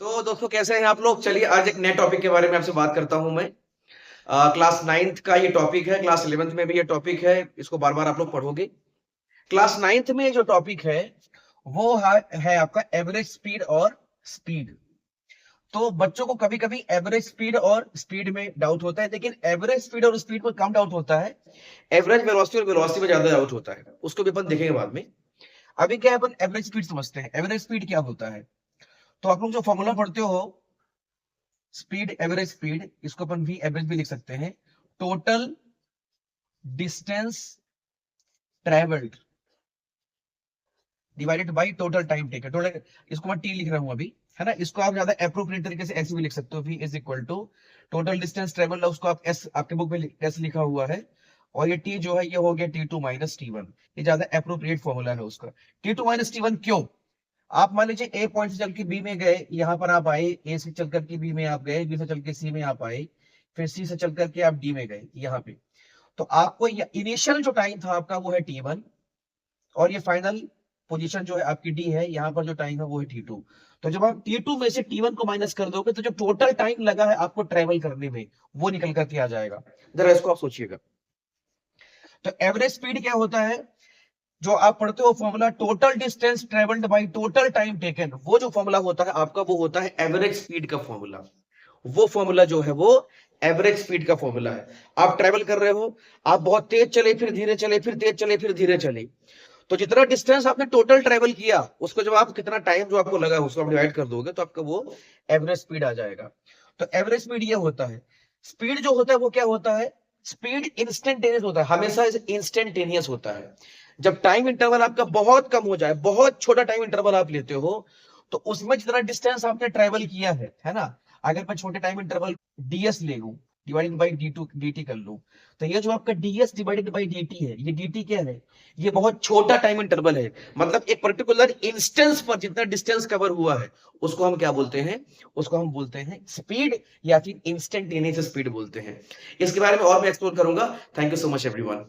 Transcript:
तो दोस्तों कैसे हैं आप लोग? चलिए आज एक नए टॉपिक के बारे में आपसे बात करता हूं मैं। क्लास 9th का ये टॉपिक है, क्लास 11th में भी ये टॉपिक है, इसको बार-बार आप लोग पढ़ोगे। क्लास 9th में जो टॉपिक है वो है आपका एवरेज स्पीड और स्पीड। तो बच्चों को कभी-कभी एवरेज स्पीड और स्पीड में डाउट होता है, लेकिन एवरेज स्पीड और स्पीड में कम डाउट होता है। एवरेज वेलोसिटी और वेलोसिटी में ज्यादा डाउट होता है। उसको भी अपन देखेंगे बाद में। अभी क्या है, अपन एवरेज स्पीड समझते हैं। एवरेज स्पीड क्या होता है? तो आप लोग जो फॉर्मूला पढ़ते हो, स्पीड, एवरेज स्पीड, इसको अपन भी एवरेज भी लिख सकते हैं। Total distance travelled divided by total time taken. Total, इसको मैं टी लिख रहा हूं अभी, है ना। इसको आप ज्यादा अप्रोप्रिएट तरीके से ऐसे भी लिख सकते हो, v is equal to total distance travelled, उसको आप एस, आपके बुक में एस लिखा हुआ है, और ये टी जो है ये हो गया T2 माइनस T1। ये ज्यादा अप्रोप्रिएट फॉर्मूला है उसका। T2 माइनस T1 क्यों? आप मान लीजिए ए पॉइंट से चल के बी में गए, यहां पर आप आए, ए से चल करके बी में आप गए, बी से चल के सी में आप आए, फिर सी से चल करके आप डी में गए यहाँ पे। तो आपको इनिशियल जो टाइम था आपका वो है T1, और ये फाइनल पोजीशन जो है आपकी डी है, यहाँ पर जो टाइम है वो है T2। तो जब आप T2 में से T1 को माइनस कर दोगे तो जो टोटल टाइम लगा है आपको ट्रेवल करने में, वो निकल करके आ जाएगा। जरा इसको आप सोचिएगा। तो एवरेज स्पीड क्या होता है? जो आप पढ़ते हो formula, total distance travelled by total time taken, वो जो फॉर्मूला होता है आपका, वो होता है एवरेज स्पीड का फॉर्मूला। वो फॉर्मूला जो है वो एवरेज स्पीड का फॉर्मूला है। आप ट्रेवल कर रहे हो, आप बहुत तेज चले, फिर धीरे चले, फिर तेज चले, फिर धीरे चले, तो जितना डिस्टेंस आपने टोटल ट्रेवल किया, उसको जब आप कितना टाइम जो आपको लगा उसको आप डिवाइड कर दोगे तो आपका वो एवरेज स्पीड आ जाएगा। तो एवरेज स्पीड ये होता है। स्पीड जो होता है वो क्या होता है? स्पीड इंस्टेंटेनियस होता है, हमेशा इंस्टेंटेनियस होता है। जब टाइम इंटरवल आपका बहुत कम हो जाए, बहुत छोटा टाइम इंटरवल आप लेते हो, तो उसमें जितना डिस्टेंस आपने ट्रेवल किया है ना, अगर मैं छोटे टाइम इंटरवल ds ले लूं, डिवाइडेड बाई d2 dt कर लूं, तो ये जो आपका ds डिवाइडेड बाई dt है, ये dt क्या है? ये बहुत छोटा टाइम इंटरवल है। मतलब एक पर्टिकुलर इंस्टेंस पर जितना डिस्टेंस कवर हुआ है, उसको हम क्या बोलते हैं? उसको हम बोलते हैं स्पीड, या फिर इंस्टेंटेनियस स्पीड बोलते हैं। इसके बारे में और मैं एक्सप्लोर करूंगा। Thank you so much everyone.